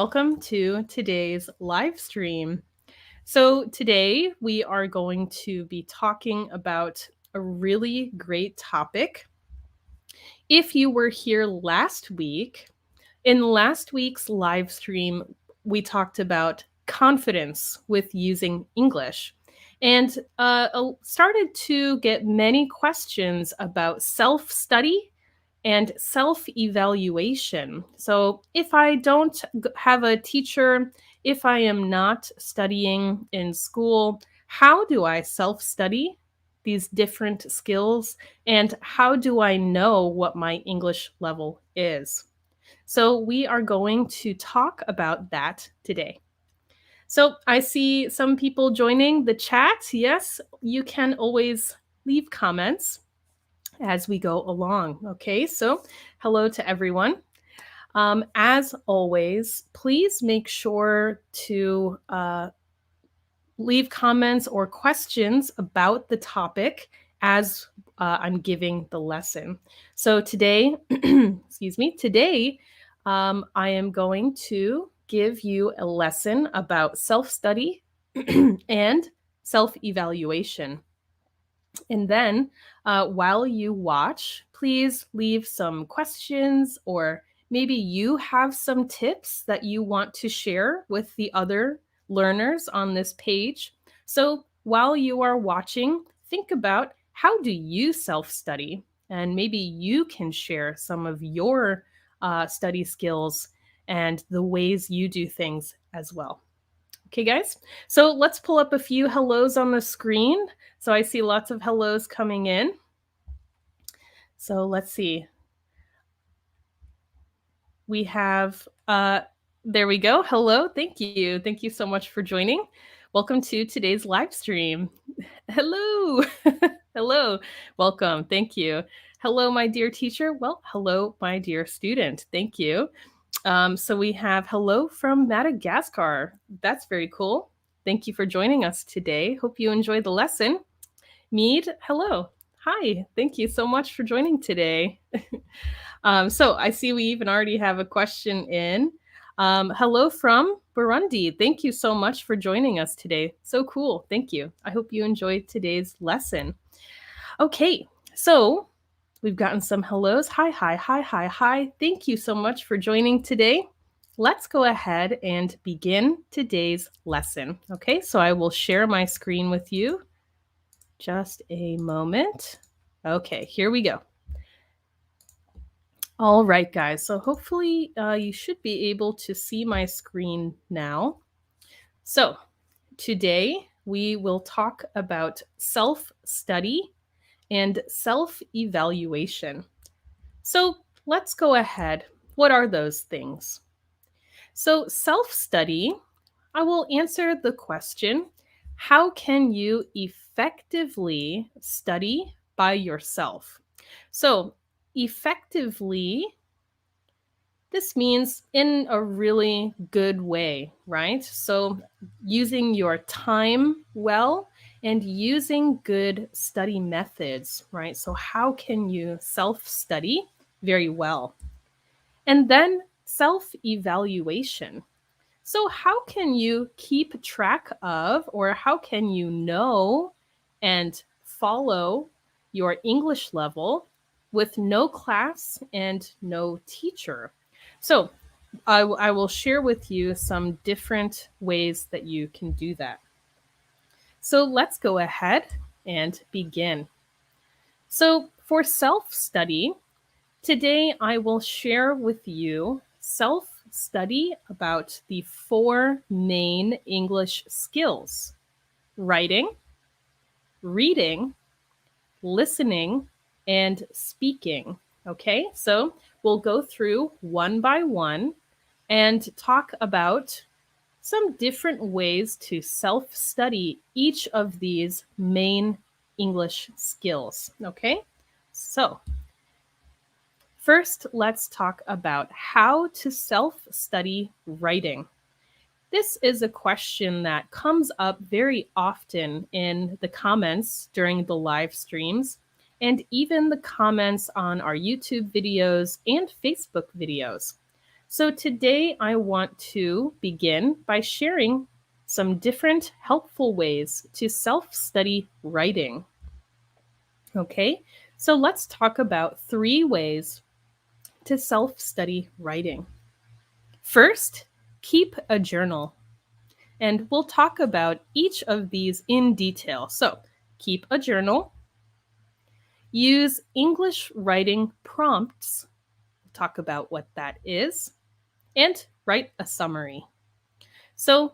Welcome to today's live stream. So, today we are going to be talking about a really great topic. If you were here last week, in last week's live stream, we talked about confidence with using English and started to get many questions about self study and self evaluation. So, if I don't have a teacher, if I am not studying in school, how do I self study these different skills? And how do I know what my English level is? So, we are going to talk about that today. So, I see some people joining the chat. Yes, you can always leave comments as we go along. Okay, so hello to everyone. As always, please make sure to leave comments or questions about the topic as I'm giving the lesson. So today, excuse me, today I am going to give you a lesson about self-study and self-evaluation. And then while you watch, please leave some questions, or maybe you have some tips that you want to share with the other learners on this page. So while you are watching, think about, how do you self-study? And maybe you can share some of your study skills and the ways you do things as well. Okay, guys. So let's pull up a few hellos on the screen. So I see lots of hellos coming in. So let's see. We have, there we go. Hello. Thank you. Thank you so much for joining. Welcome to today's live stream. Hello. Hello. Welcome. Thank you. Hello, my dear teacher. Well, hello, my dear student. Thank you. So we have hello from Madagascar. That's very cool. Thank you for joining us today. Hope you enjoyed the lesson. Mead, hello. Hi. Thank you so much for joining today. So I see we even already have a question in. Hello from Burundi. Thank you so much for joining us today. So cool. Thank you. I hope you enjoyed today's lesson. Okay, so we've gotten some hellos. Hi, hi, hi, hi, hi. Thank you so much for joining today. Let's go ahead and begin today's lesson. Okay, so I will share my screen with you. Just a moment. Okay, here we go. All right, guys. So hopefully you should be able to see my screen now. So today we will talk about self-study and self-evaluation. So let's go ahead. What are those things? So self-study, I will answer the question, how can you effectively study by yourself? So effectively, this means in a really good way, right? So using your time well and using good study methods, right? So how can you self-study very well? And then self-evaluation. So how can you keep track of, or how can you know and follow your English level with no class and no teacher? So I will share with you some different ways that you can do that. So let's go ahead and begin. So for self-study, today I will share with you self-study about the 4 main English skills: writing, reading, listening, and speaking. Okay, so we'll go through one by one and talk about some different ways to self-study each of these main English skills. Okay, so first, let's talk about how to self-study writing. This is a question that comes up very often in the comments during the live streams, and even the comments on our YouTube videos and Facebook videos. So today I want to begin by sharing some different helpful ways to self-study writing. Okay, so let's talk about 3 ways to self-study writing. First, keep a journal. And we'll talk about each of these in detail. So, keep a journal, use English writing prompts, we'll talk about what that is, and write a summary. So,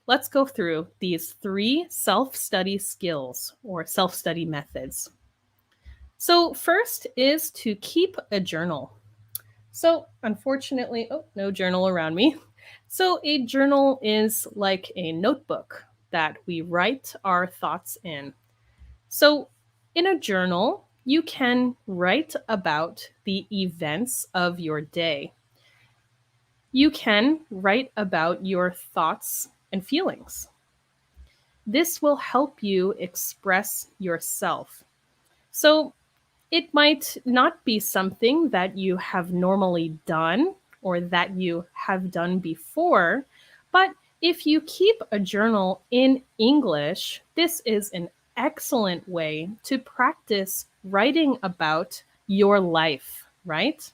let's go through these 3 self study skills or self study methods. So, first is to keep a journal. So, unfortunately, no journal around me. So, a journal is like a notebook that we write our thoughts in. So, in a journal, you can write about the events of your day. You can write about your thoughts and feelings. This will help you express yourself. So, it might not be something that you have normally done or that you have done before, but if you keep a journal in English, this is an excellent way to practice writing about your life, right?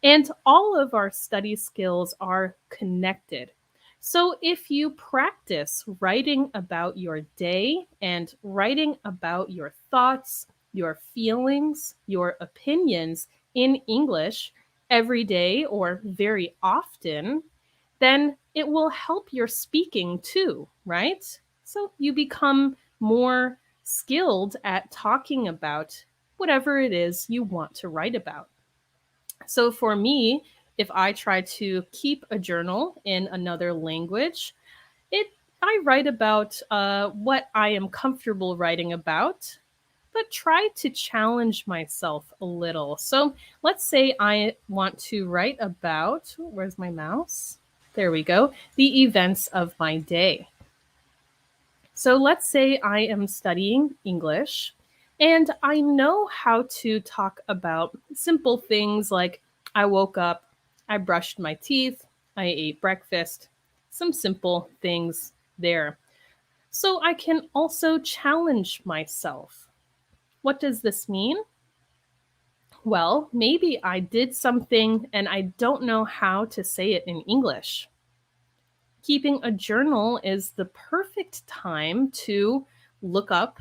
And all of our study skills are connected. So if you practice writing about your day and writing about your thoughts, your feelings, your opinions in English every day or very often, then it will help your speaking too, right? So you become more skilled at talking about whatever it is you want to write about. So for me, if I try to keep a journal in another language, it I write about what I am comfortable writing about, but try to challenge myself a little. So let's say I want to write about, where's my mouse? There we go, the events of my day. So let's say I am studying English and I know how to talk about simple things like I woke up, I brushed my teeth, I ate breakfast, some simple things there. So I can also challenge myself. What does this mean? Well, maybe I did something and I don't know how to say it in English. Keeping a journal is the perfect time to look up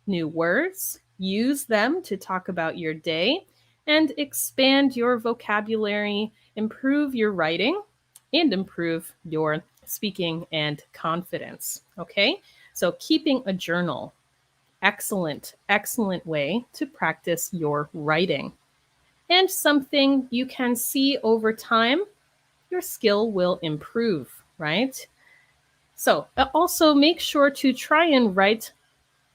new words, use them to talk about your day, and expand your vocabulary, improve your writing, and improve your speaking and confidence. Okay? So, keeping a journal, excellent, excellent way to practice your writing. And something you can see over time, your skill will improve, right? So, also make sure to try and write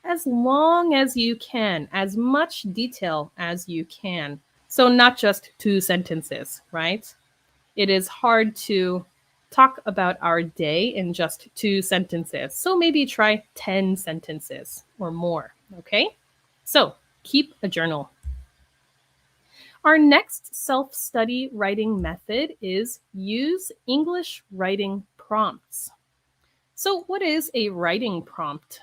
as long as you can, as much detail as you can. So, not just 2 sentences, right? It is hard to talk about our day in just 2 sentences. So, maybe try 10 sentences or more, okay? So, keep a journal. Our next self study writing method is use English writing prompts. So, what is a writing prompt?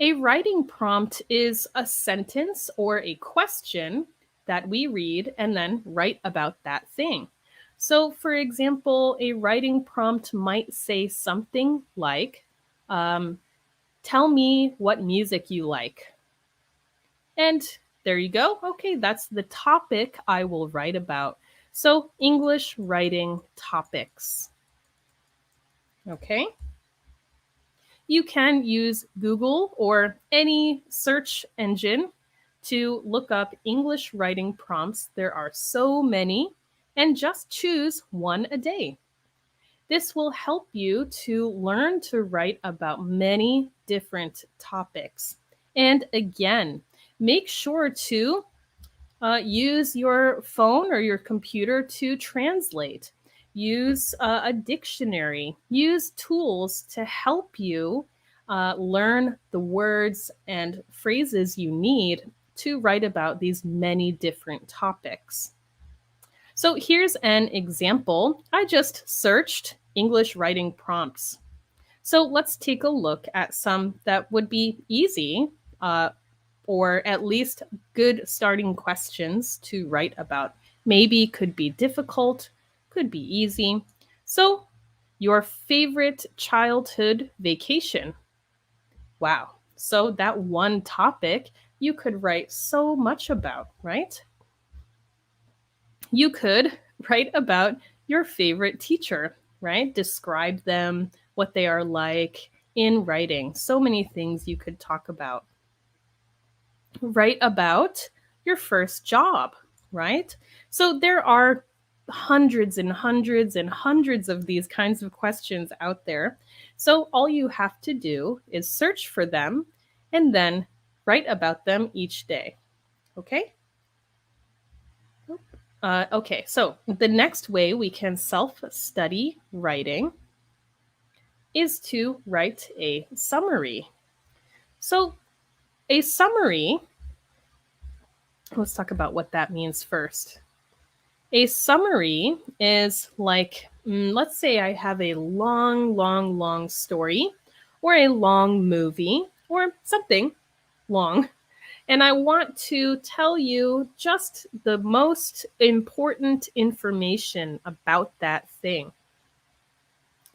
A writing prompt is a sentence or a question that we read and then write about that thing. So, for example, a writing prompt might say something like, um, tell me what music you like. And there you go. Okay, that's the topic I will write about. So, English writing topics. Okay. You can use Google or any search engine to look up English writing prompts. There are so many, and just choose one a day. This will help you to learn to write about many different topics. And again, make sure to use your phone or your computer to translate. Use a dictionary. Use tools to help you learn the words and phrases you need to write about these many different topics. So here's an example. I just searched English writing prompts. So let's take a look at some that would be easy, uh, or at least good starting questions to write about. Maybe could be difficult, could be easy. So, your favorite childhood vacation. Wow. So, that one topic you could write so much about, right? You could write about your favorite teacher, right? Describe them, what they are like in writing. So many things you could talk about. Write about your first job, right? So there are hundreds and hundreds and hundreds of these kinds of questions out there. So all you have to do is search for them and then write about them each day. Okay? Okay, so the next way we can self study writing is to write a summary. So, a summary, let's talk about what that means first. A summary is like, let's say I have a long, long, long story or a long movie or something long, and I want to tell you just the most important information about that thing.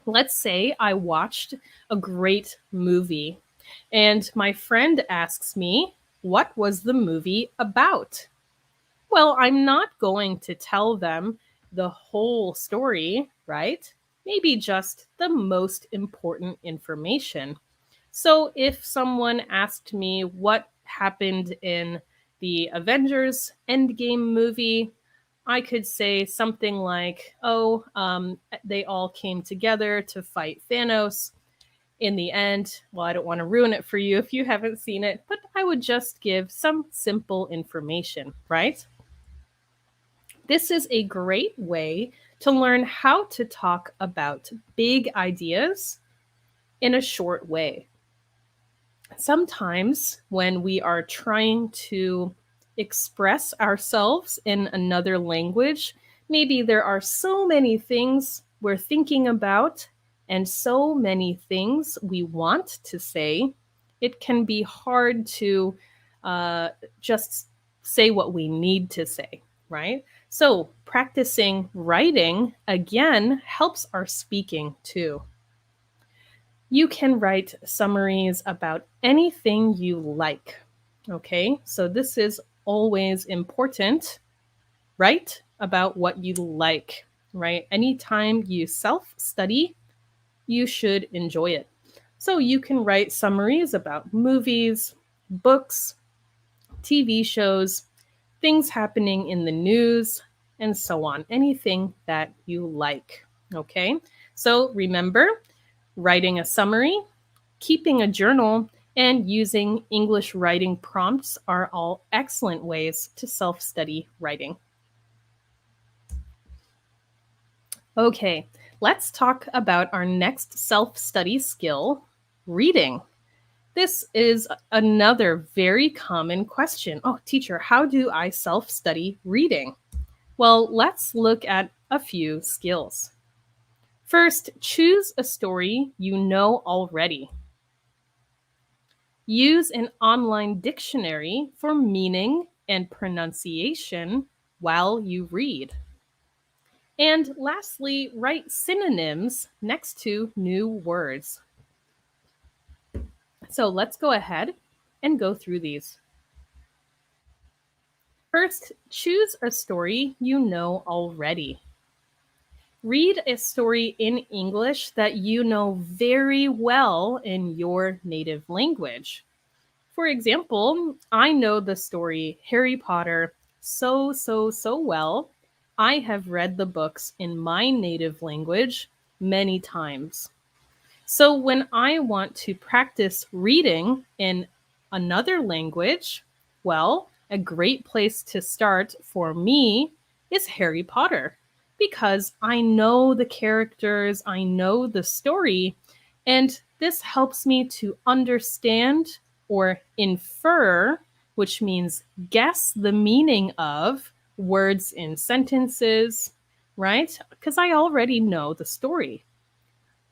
Let's say I watched a great movie and my friend asks me, what was the movie about? Well, I'm not going to tell them the whole story, right? Maybe just the most important information. So if someone asked me what happened in the Avengers Endgame movie, I could say something like, oh, they all came together to fight Thanos. In the end, well, I don't want to ruin it for you if you haven't seen it, but I would just give some simple information, right? This is a great way to learn how to talk about big ideas in a short way. Sometimes, when we are trying to express ourselves in another language, maybe there are so many things we're thinking about and so many things we want to say, it can be hard to uh, just say what we need to say, right? So, practicing writing again helps our speaking too. You can write summaries about anything you like. Okay, so this is always important. Write about what you like, right? Anytime you self study, you should enjoy it. So you can write summaries about movies, books, TV shows, things happening in the news, and so on. Anything that you like. Okay, so remember, writing a summary, keeping a journal, and using English writing prompts are all excellent ways to self study writing. Okay, let's talk about our next self study skill, reading. This is another very common question. Oh, teacher, how do I self study reading? Well, let's look at a few skills. First, choose a story you know already. Use an online dictionary for meaning and pronunciation while you read. And lastly, write synonyms next to new words. So let's go ahead and go through these. First, choose a story you know already. Read a story in English that you know very well in your native language. For example, I know the story Harry Potter so well. I have read the books in my native language many times. So when I want to practice reading in another language, well, a great place to start for me is Harry Potter because I know the characters, I know the story, and this helps me to understand or infer, which means guess the meaning of words in sentences, right? Because I already know the story.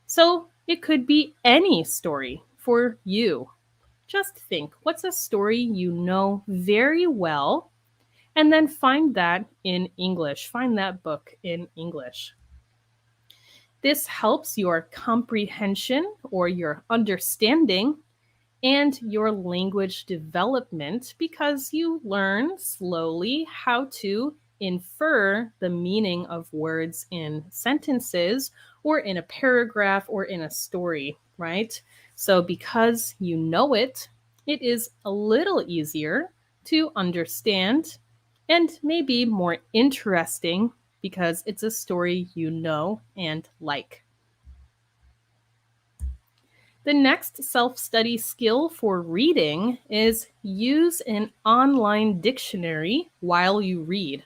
So it could be any story for you. Just think, what's a story you know very well? And then find that in English. Find that book in English. This helps your comprehension or your understanding and your language development because you learn slowly how to infer the meaning of words in sentences or in a paragraph or in a story, right? So, because you know it, it is a little easier to understand and maybe more interesting because it's a story you know and like. The next self study skill for reading is use an online dictionary while you read.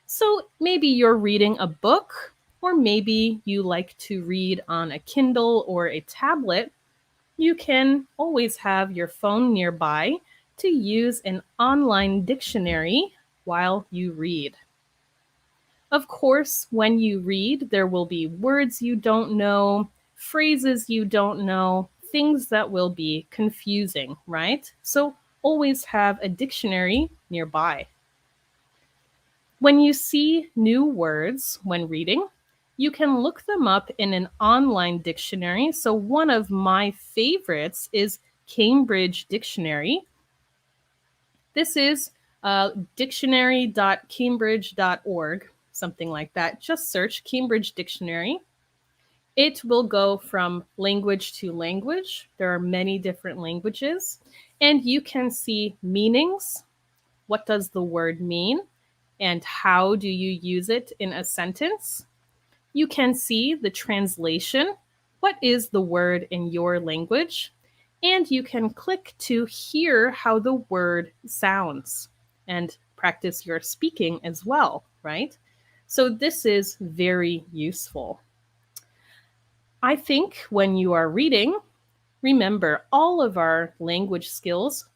So maybe you're reading a book, or maybe you like to read on a Kindle or a tablet. You can always have your phone nearby to use an online dictionary while you read. Of course, when you read, there will be words you don't know, phrases you don't know, things that will be confusing, right? So always have a dictionary nearby. When you see new words when reading, you can look them up in an online dictionary. So one of my favorites is Cambridge Dictionary. This is dictionary.cambridge.org, something like that. Just search Cambridge Dictionary. It will go from language to language. There are many different languages, and you can see meanings. What does the word mean? And how do you use it in a sentence? You can see the translation. What is the word in your language? And you can click to hear how the word sounds and practice your speaking as well, right? So this is very useful. I think when you are reading, remember all of our language skills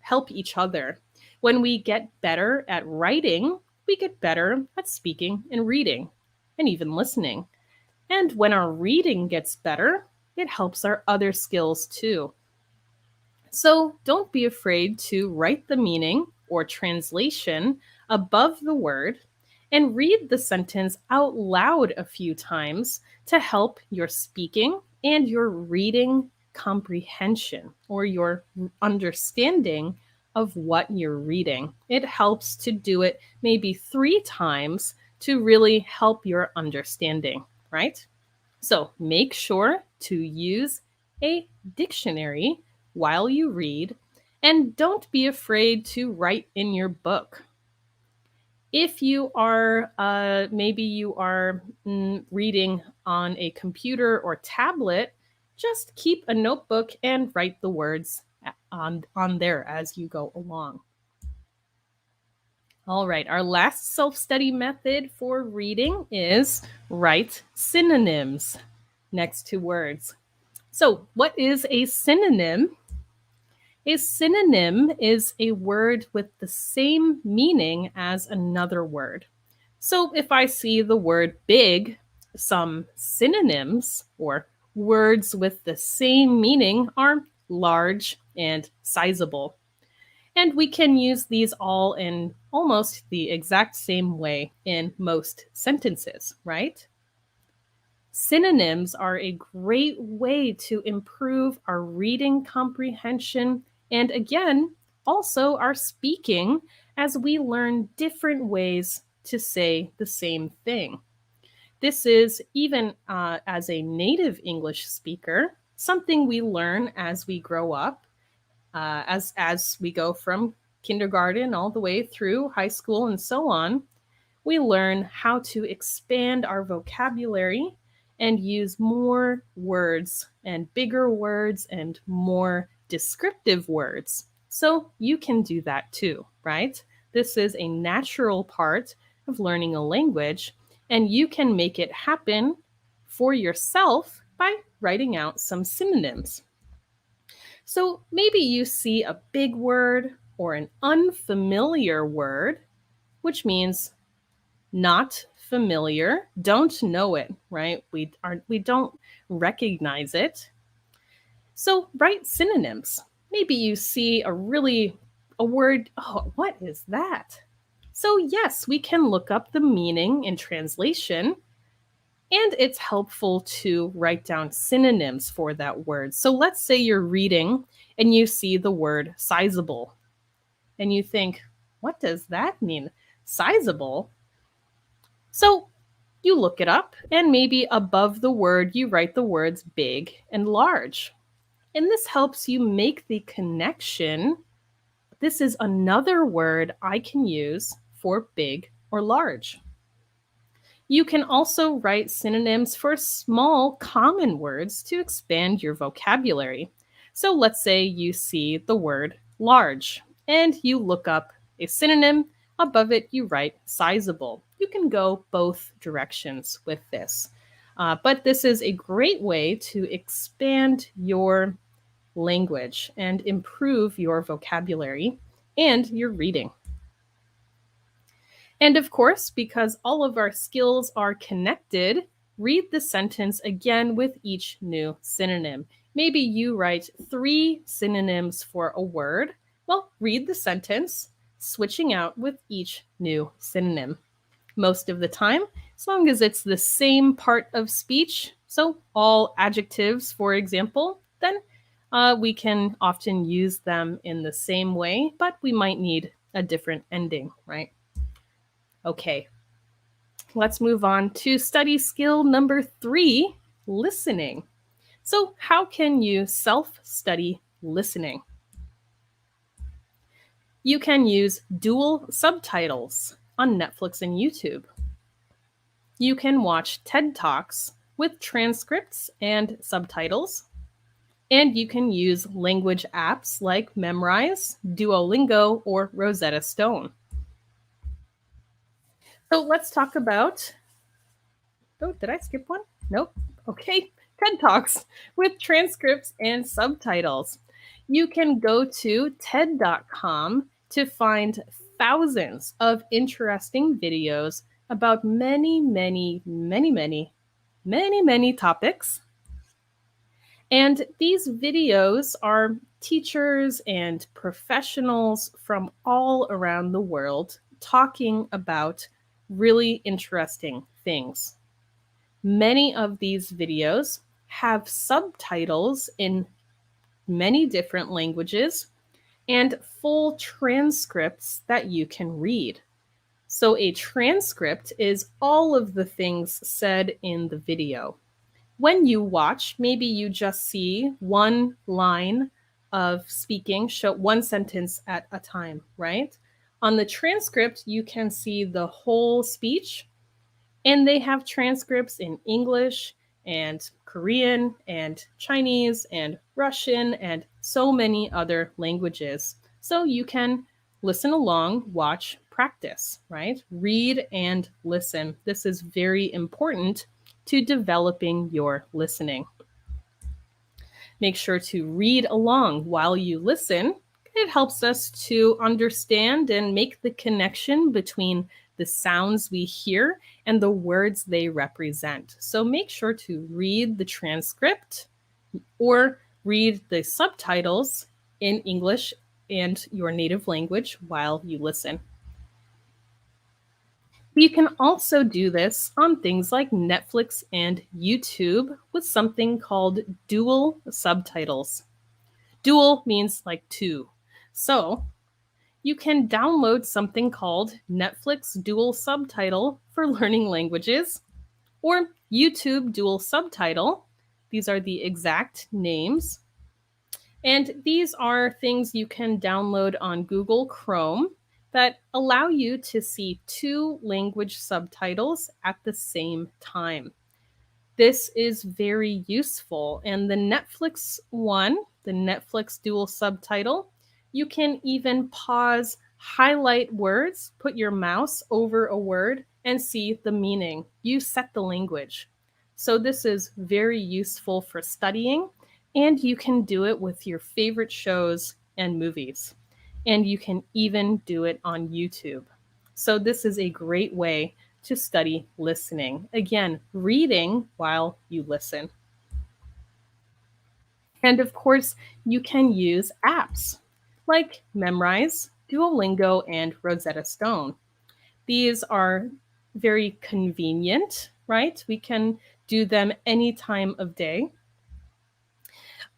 help each other. When we get better at writing, we get better at speaking and reading and even listening. And when our reading gets better, it helps our other skills too. So don't be afraid to write the meaning or translation above the word and read the sentence out loud a few times to help your speaking and your reading comprehension or your understanding of what you're reading. It helps to do it maybe 3 times to really help your understanding, right? So make sure to use a dictionary while you read, and don't be afraid to write in your book. If you are, maybe you are reading on a computer or tablet, just keep a notebook and write the words on there as you go along. All right, our last self study method for reading is write synonyms next to words. So, what is a synonym? A synonym is a word with the same meaning as another word. So, if I see the word big, some synonyms or words with the same meaning are large and sizable. And we can use these all in almost the exact same way in most sentences, right? Synonyms are a great way to improve our reading comprehension and, again, also our speaking as we learn different ways to say the same thing. This is, even as a native English speaker, something we learn as we grow up, as we go from kindergarten all the way through high school and so on. We learn how to expand our vocabulary and use more words and bigger words and more descriptive words. So you can do that too, right? This is a natural part of learning a language, and you can make it happen for yourself by writing out some synonyms. So maybe you see a big word or an unfamiliar word, which means not familiar, don't know it, right? We don't recognize it. So write synonyms. Maybe you see a word, oh, what is that? So yes, we can look up the meaning in translation, and it's helpful to write down synonyms for that word. So let's say you're reading and you see the word sizable and you think, what does that mean? Sizable? So you look it up, and maybe above the word, you write the words big and large. And this helps you make the connection. This is another word I can use for big or large. You can also write synonyms for small common words to expand your vocabulary. So let's say you see the word large and you look up a synonym. Above it, you write sizable. You can go both directions with this. But this is a great way to expand your language and improve your vocabulary and your reading. And of course, because all of our skills are connected, read the sentence again with each new synonym. Maybe you write 3 synonyms for a word. Well, read the sentence, switching out with each new synonym. Most of the time, as long as it's the same part of speech, so all adjectives, for example, then we can often use them in the same way, but we might need a different ending, right? Okay, let's move on to study skill number 3, listening. So, how can you self study listening? You can use dual subtitles on Netflix and YouTube. You can watch TED Talks with transcripts and subtitles. And you can use language apps like Memrise, Duolingo, or Rosetta Stone. So, let's talk about. Oh, did I skip one? Nope. Okay. TED Talks with transcripts and subtitles. You can go to TED.com to find thousands of interesting videos about many topics. And these videos are teachers and professionals from all around the world talking about really interesting things. Many of these videos have subtitles in many different languages and full transcripts that you can read. So, a transcript is all of the things said in the video. When you watch, maybe you just see one line of speaking, show one sentence at a time, right? On the transcript, you can see the whole speech. And they have transcripts in English and Korean and Chinese and Russian and so many other languages. So you can listen along, watch, practice, right? Read and listen. This is very important to developing your listening. Make sure to read along while you listen. It helps us to understand and make the connection between the sounds we hear and the words they represent. So make sure to read the transcript or read the subtitles in English and your native language while you listen. You can also do this on things like Netflix and YouTube with something called dual subtitles. Dual means like 2. So you can download something called Netflix Dual Subtitle for learning languages or YouTube Dual Subtitle. These are the exact names. And these are things you can download on Google Chrome that allow you to see 2 language subtitles at the same time. This is very useful. And the Netflix one, the Netflix dual subtitle, you can even pause, highlight words, put your mouse over a word, and see the meaning. You set the language. So this is very useful for studying, and you can do it with your favorite shows and movies. And you can even do it on YouTube. So this is a great way to study listening. Again, reading while you listen. And of course, you can use apps like Memrise, Duolingo, and Rosetta Stone. These are very convenient, right? We can do them any time of day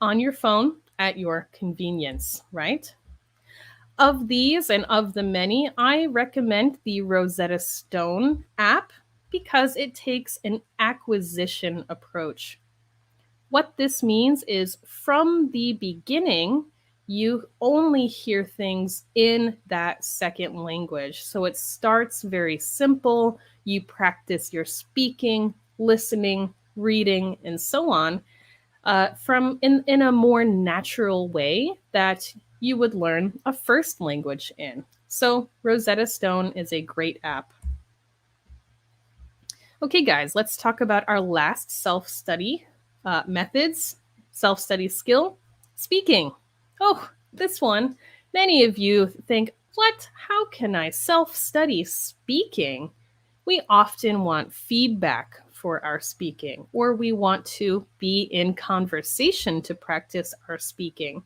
on your phone at your convenience, right? Of these and of the many, I recommend the Rosetta Stone app because it takes an acquisition approach. What this means is from the beginning, you only hear things in that second language. So it starts very simple. You practice your speaking, listening, reading, and so on from in a more natural way that you would learn a first language in. So Rosetta Stone is a great app. Okay, guys, let's talk about our last self-study methods, self-study skill, speaking. Oh, this one, many of you think, what? How can I self-study speaking? We often want feedback for our speaking, or we want to be in conversation to practice our speaking.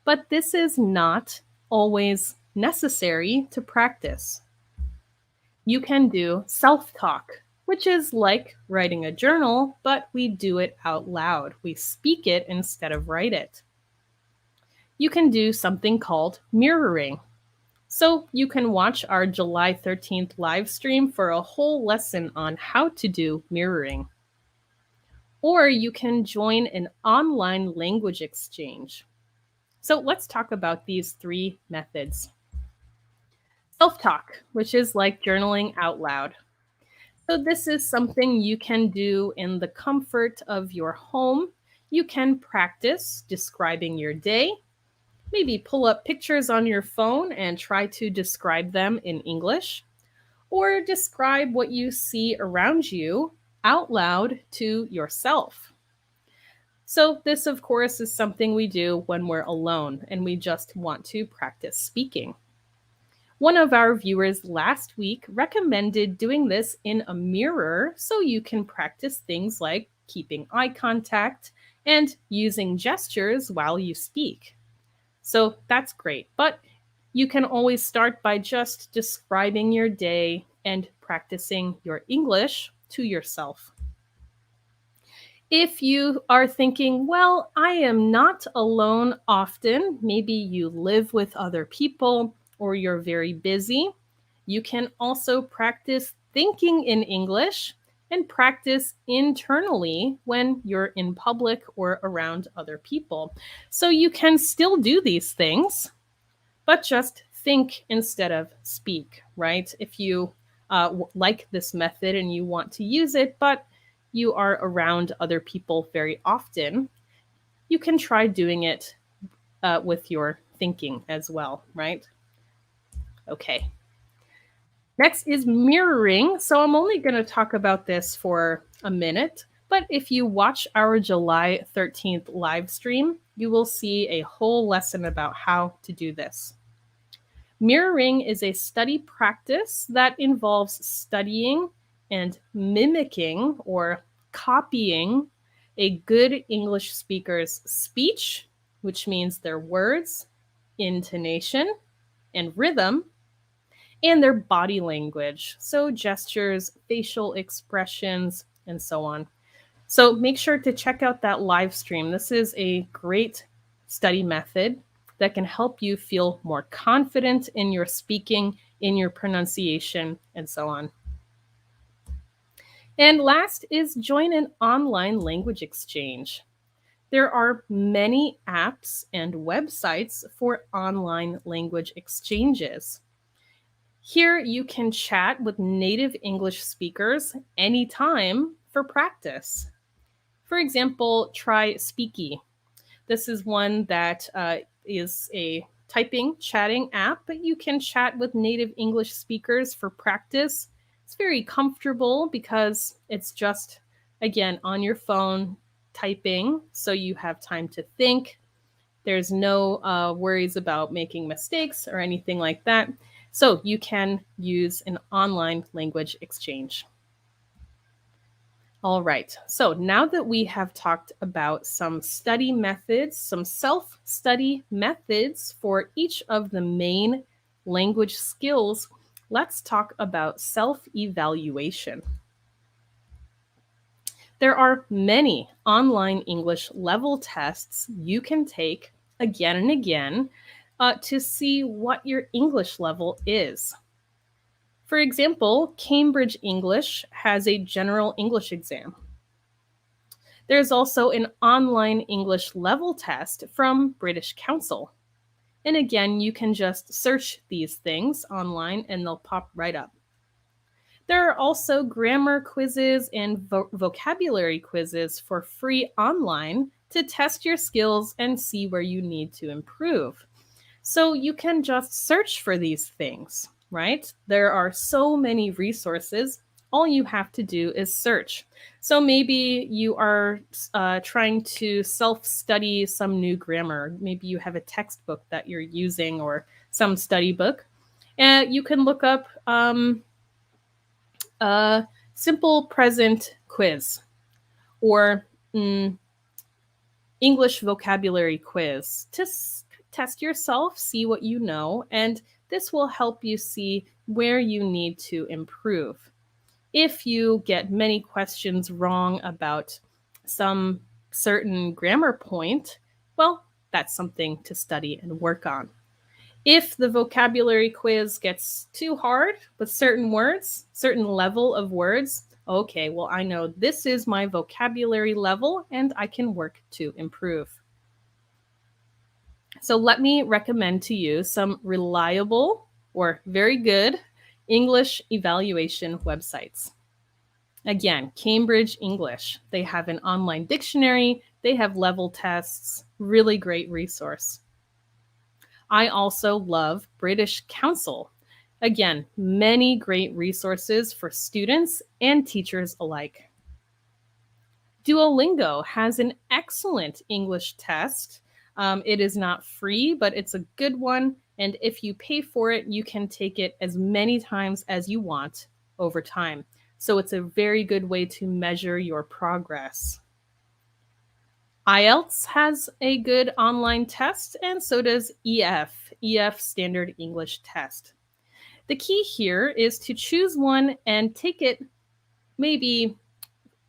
But this is not always necessary to practice. You can do self-talk, which is like writing a journal, but we do it out loud. We speak it instead of write it. You can do something called mirroring. So you can watch our July 13th live stream for a whole lesson on how to do mirroring. Or you can join an online language exchange. So let's talk about these three methods. Self-talk, which is like journaling out loud. So this is something you can do in the comfort of your home. You can practice describing your day. Maybe pull up pictures on your phone and try to describe them in English, or describe what you see around you out loud to yourself. So this, of course, is something we do when we're alone and we just want to practice speaking. One of our viewers last week recommended doing this in a mirror so you can practice things like keeping eye contact and using gestures while you speak. So that's great. But you can always start by just describing your day and practicing your English to yourself. If you are thinking, well, I am not alone often, maybe you live with other people or you're very busy, you can also practice thinking in English and practice internally when you're in public or around other people. So you can still do these things, but just think instead of speak, right? If you like this method and you want to use it, but you are around other people very often, you can try doing it with your thinking as well, right? Okay. Next is mirroring. So I'm only going to talk about this for a minute, but if you watch our July 13th live stream, you will see a whole lesson about how to do this. Mirroring is a study practice that involves studying and mimicking or copying a good English speaker's speech, which means their words, intonation, and rhythm, and their body language, so gestures, facial expressions, and so on. So make sure to check out that live stream. This is a great study method that can help you feel more confident in your speaking, in your pronunciation, and so on. And last is join an online language exchange. There are many apps and websites for online language exchanges. Here you can chat with native English speakers anytime for practice. For example, try Speaky. This is one that is a typing, chatting app, but you can chat with native English speakers for practice. It's very comfortable because it's just, again, on your phone typing, so you have time to think. There's no worries about making mistakes or anything like that. So you can use an online language exchange. All right, so now that we have talked about some study methods, some self-study methods for each of the main language skills, let's talk about self-evaluation. There are many online English level tests you can take again and again to see what your English level is. For example, Cambridge English has a general English exam. There's also an online English level test from British Council. And again, you can just search these things online and they'll pop right up. There are also grammar quizzes and vocabulary quizzes for free online to test your skills and see where you need to improve. So you can just search for these things, right? There are so many resources. All you have to do is search. So maybe you are trying to self-study some new grammar. Maybe you have a textbook that you're using or some study book. And you can look up a simple present quiz or English vocabulary quiz to test yourself, see what you know, and this will help you see where you need to improve. If you get many questions wrong about some certain grammar point, well, that's something to study and work on. If the vocabulary quiz gets too hard with certain words, certain level of words, okay, well, I know this is my vocabulary level and I can work to improve. So let me recommend to you some reliable or very good English evaluation websites. Again, Cambridge English. They have an online dictionary, they have level tests, really great resource. I also love British Council. Again, many great resources for students and teachers alike. Duolingo has an excellent English test. It is not free, but it's a good one. And if you pay for it, you can take it as many times as you want over time. So it's a very good way to measure your progress. IELTS has a good online test, and so does EF Standard English Test. The key here is to choose one and take it maybe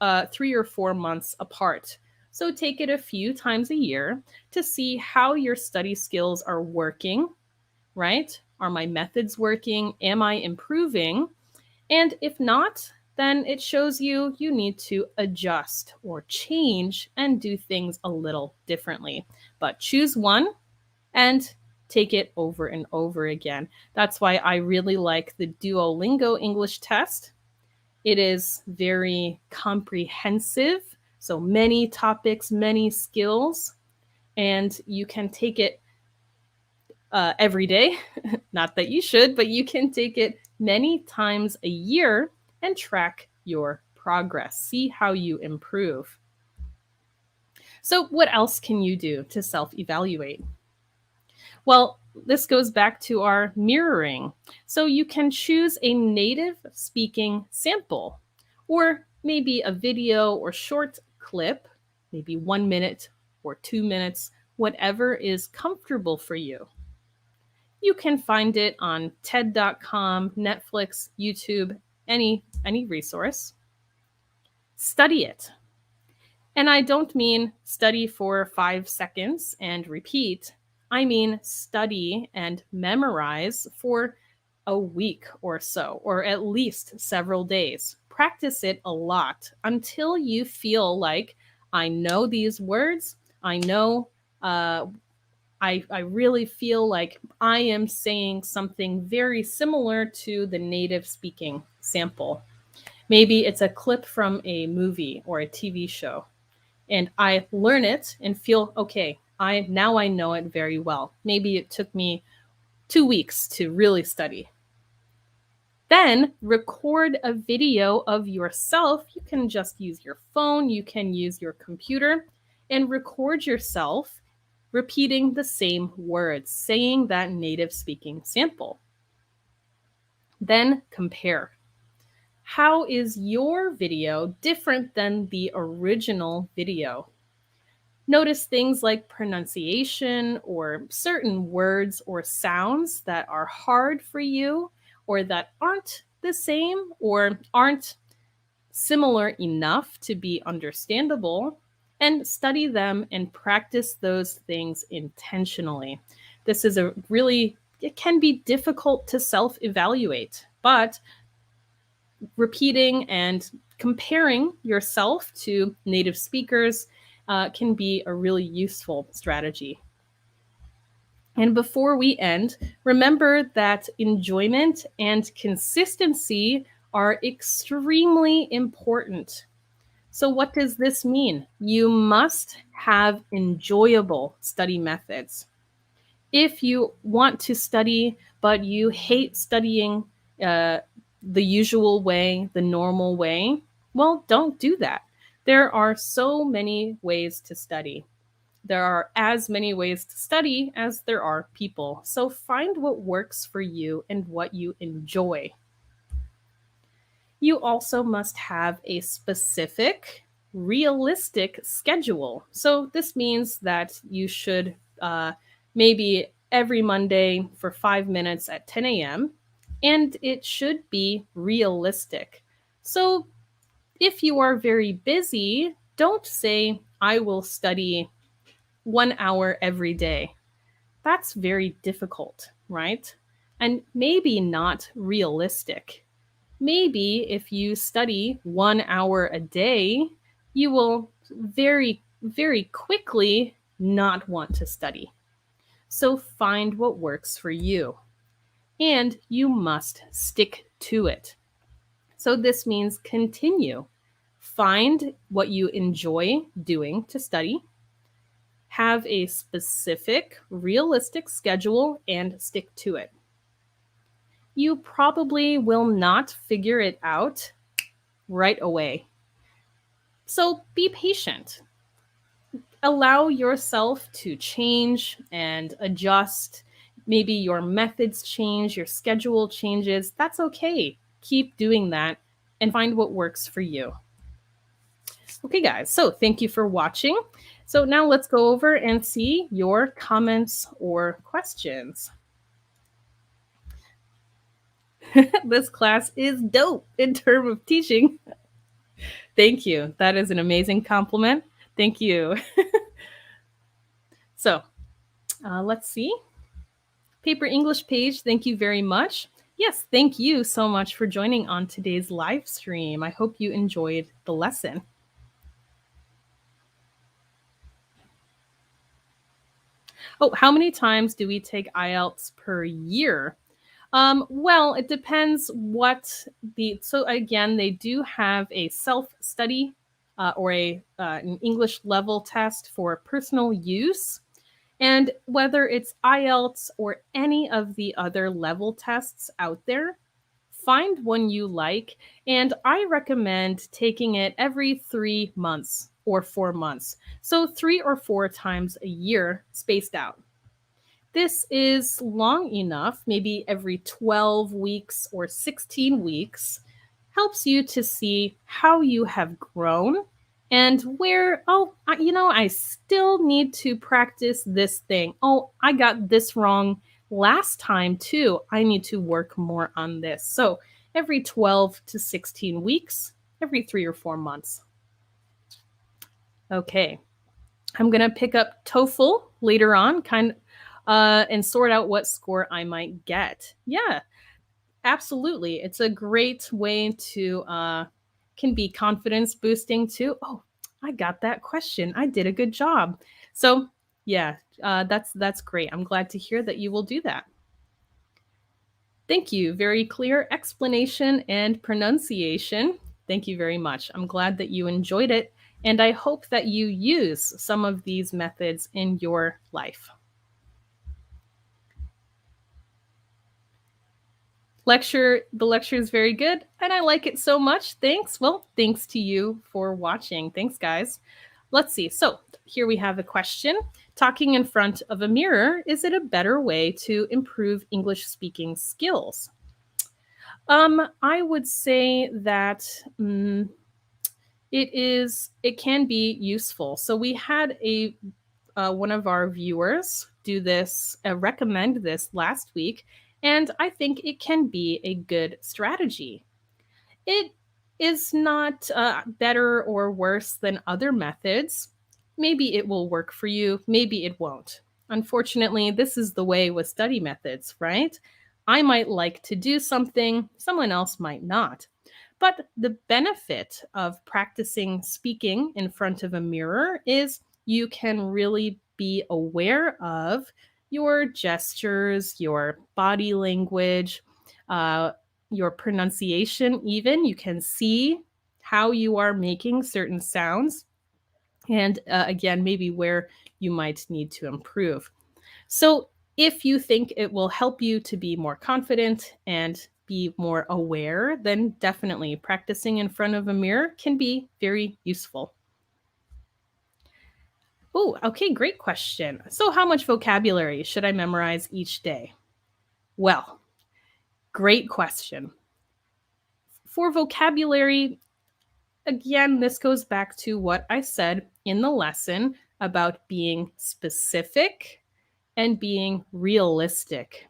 3 or 4 months apart. So take it a few times a year to see how your study skills are working, right? Are my methods working? Am I improving? And if not, then it shows you need to adjust or change and do things a little differently. But choose one and take it over and over again. That's why I really like the Duolingo English test. It is very comprehensive, so many topics, many skills, and you can take it every day. Not that you should, but you can take it many times a year and track your progress. See how you improve. So, what else can you do to self evaluate? Well, this goes back to our mirroring. So, you can choose a native speaking sample, or maybe a video or short clip, maybe 1 minute or 2 minutes, whatever is comfortable for you. You can find it on TED.com, Netflix, YouTube, any resource. Study it. And I don't mean study for 5 seconds and repeat. I mean study and memorize for a week or so, or at least several days. Practice it a lot until you feel like I know these words. I know I really feel like I am saying something very similar to the native speaking sample. Maybe it's a clip from a movie or a TV show, and I learn it and feel, okay, I know it very well. Maybe it took me 2 weeks to really study. Then record a video of yourself. You can just use your phone, you can use your computer, and record yourself repeating the same words, saying that native speaking sample. Then compare. How is your video different than the original video? Notice things like pronunciation or certain words or sounds that are hard for you or that aren't the same or aren't similar enough to be understandable, and study them and practice those things intentionally. This is a really, it can be difficult to self evaluate, but repeating and comparing yourself to native speakers can be a really useful strategy. And before we end, remember that enjoyment and consistency are extremely important. So, what does this mean? You must have enjoyable study methods. If you want to study, but you hate studying uh, the usual way, the normal way, well, don't do that. There are so many ways to study. There are as many ways to study as there are people. So find what works for you and what you enjoy. You also must have a specific, realistic schedule. So this means that you should maybe every Monday for 5 minutes at 10 a.m., and it should be realistic. So if you are very busy, don't say, I will study 1 hour every day. That's very difficult, right? And maybe not realistic. Maybe if you study 1 hour a day, you will very, very quickly not want to study. So find what works for you. And you must stick to it. So this means continue. Find what you enjoy doing to study. Have a specific, realistic schedule and stick to it. You probably will not figure it out right away. So be patient. Allow yourself to change and adjust. Maybe your methods change, your schedule changes. That's okay. Keep doing that and find what works for you. Okay, guys, so thank you for watching. So now let's go over and see your comments or questions. This class is dope in terms of teaching. Thank you. That is an amazing compliment. Thank you. So let's see. Paper English page, thank you very much. Yes, thank you so much for joining on today's live stream. I hope you enjoyed the lesson. Oh, how many times do we take IELTS per year? Well, it depends what so again, they do have a self-study or an English level test for personal use. And whether it's IELTS or any of the other level tests out there, find one you like. And I recommend taking it every 3 months or 4 months. So 3 or 4 times a year spaced out. This is long enough, maybe every 12 weeks or 16 weeks, helps you to see how you have grown and where, I still need to practice this thing. Oh, I got this wrong last time too. I need to work more on this. So every 12 to 16 weeks, every 3 or 4 months. Okay. I'm going to pick up TOEFL later on, and sort out what score I might get. Yeah, absolutely. It's a great way to can be confidence boosting too. Oh, I got that question. I did a good job. So yeah, that's great. I'm glad to hear that you will do that. Thank you. Very clear explanation and pronunciation. Thank you very much. I'm glad that you enjoyed it, and I hope that you use some of these methods in your life. The lecture is very good, and I like it so much. Thanks. Well, thanks to you for watching. Thanks, guys. Let's see. So here we have a question. Talking in front of a mirror, is it a better way to improve English speaking skills? I would say that it can be useful. So we had a one of our viewers do this, recommend this last week, and I think it can be a good strategy. It is not better or worse than other methods. Maybe it will work for you, maybe it won't. Unfortunately, this is the way with study methods, right? I might like to do something, someone else might not. But the benefit of practicing speaking in front of a mirror is you can really be aware of your gestures, your body language, uh, your pronunciation, even. You can see how you are making certain sounds, and again, maybe where you might need to improve. So, if you think it will help you to be more confident and be more aware, then definitely practicing in front of a mirror can be very useful. Oh, okay, great question. So, how much vocabulary should I memorize each day? Well, great question. For vocabulary, again, this goes back to what I said in the lesson about being specific and being realistic.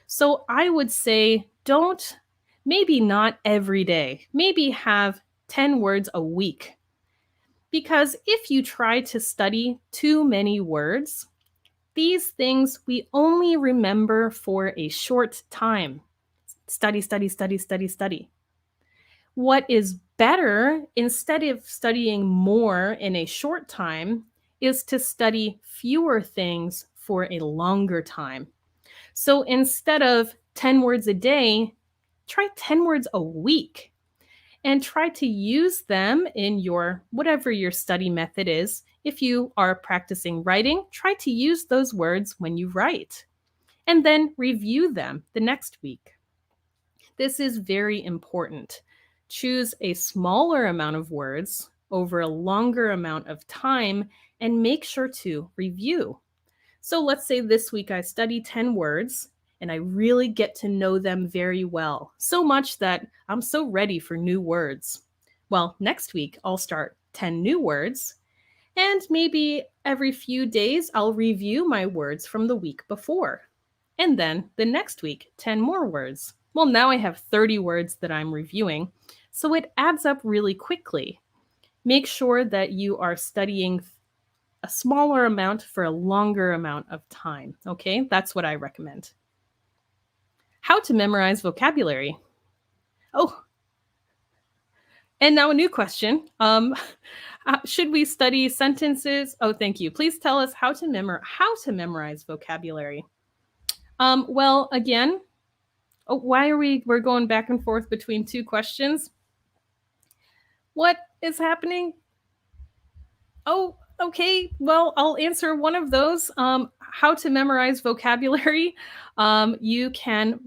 So I would say don't, maybe not every day, maybe have 10 words a week. Because if you try to study too many words, these things we only remember for a short time. Study, study, study, study, study. What is better, instead of studying more in a short time, is to study fewer things for a longer time. So instead of 10 words a day, try 10 words a week and try to use them in your whatever your study method is. If you are practicing writing, try to use those words when you write and then review them the next week. This is very important. Choose a smaller amount of words over a longer amount of time and make sure to review. So let's say this week I study 10 words and I really get to know them very well, so much that I'm so ready for new words. Well, next week I'll start 10 new words, and maybe every few days I'll review my words from the week before. And then the next week, 10 more words. Well, now I have 30 words that I'm reviewing, so it adds up really quickly. Make sure that you are studying a smaller amount for a longer amount of time. Okay, that's what I recommend. How to memorize vocabulary. Oh, and now a new question. Should we study sentences? Oh, thank you. Please tell us how to memorize vocabulary. Well, again, oh, why are we're going back and forth between two questions? What is happening? Oh, okay. Well, I'll answer one of those. How to memorize vocabulary. You can,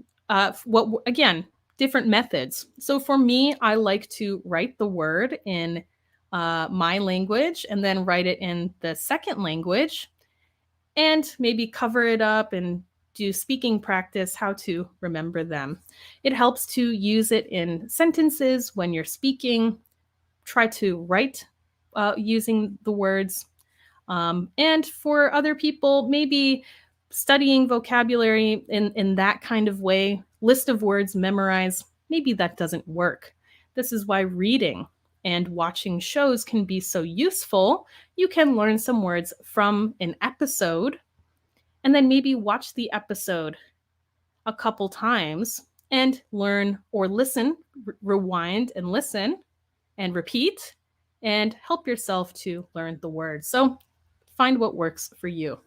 what again, different methods. So for me, I like to write the word in my language and then write it in the second language and maybe cover it up and do speaking practice, how to remember them. It helps to use it in sentences when you're speaking. Try to write using the words. And for other people, maybe studying vocabulary in that kind of way, list of words, memorize, maybe that doesn't work. This is why reading and watching shows can be so useful. You can learn some words from an episode and then maybe watch the episode a couple times and learn or listen, rewind and listen and repeat and help yourself to learn the words. So find what works for you.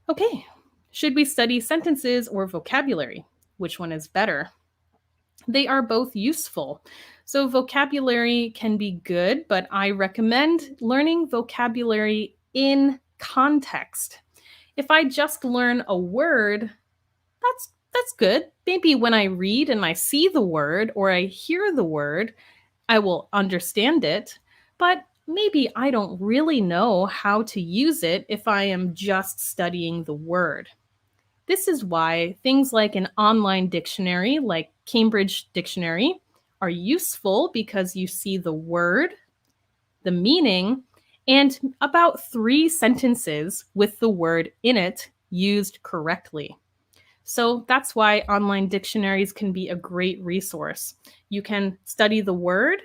Okay, should we study sentences or vocabulary? Which one is better? They are both useful. So vocabulary can be good, but I recommend learning vocabulary in context. If I just learn a word, that's good. Maybe when I read and I see the word or I hear the word, I will understand it, but maybe I don't really know how to use it if I am just studying the word. This is why things like an online dictionary, like Cambridge Dictionary, are useful because you see the word, the meaning, and about 3 sentences with the word in it used correctly. So that's why online dictionaries can be a great resource. You can study the word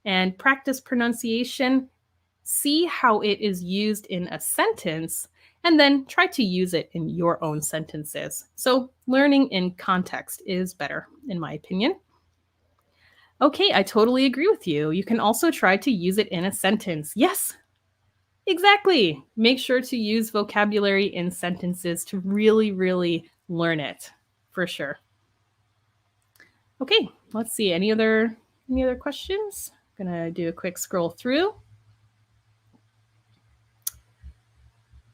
and practice pronunciation, see how it is used in a sentence, and then try to use it in your own sentences. So learning in context is better, in my opinion. Okay, I totally agree with you. You can also try to use it in a sentence. Yes, exactly. Make sure to use vocabulary in sentences to really, really learn it, for sure. Okay, let's see. Any other questions? I'm gonna do a quick scroll through.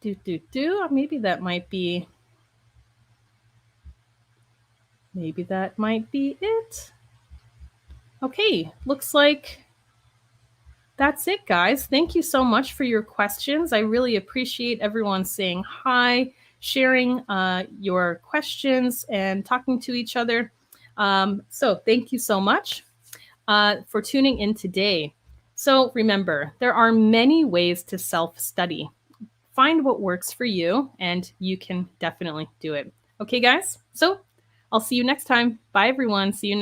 Maybe that might be it. Okay, looks like that's it, guys. Thank you so much for your questions. I really appreciate everyone saying hi, sharing your questions, and talking to each other. So, thank you so much for tuning in today. So, remember, there are many ways to self study. Find what works for you, and you can definitely do it. Okay, guys? So, I'll see you next time. Bye, everyone. See you next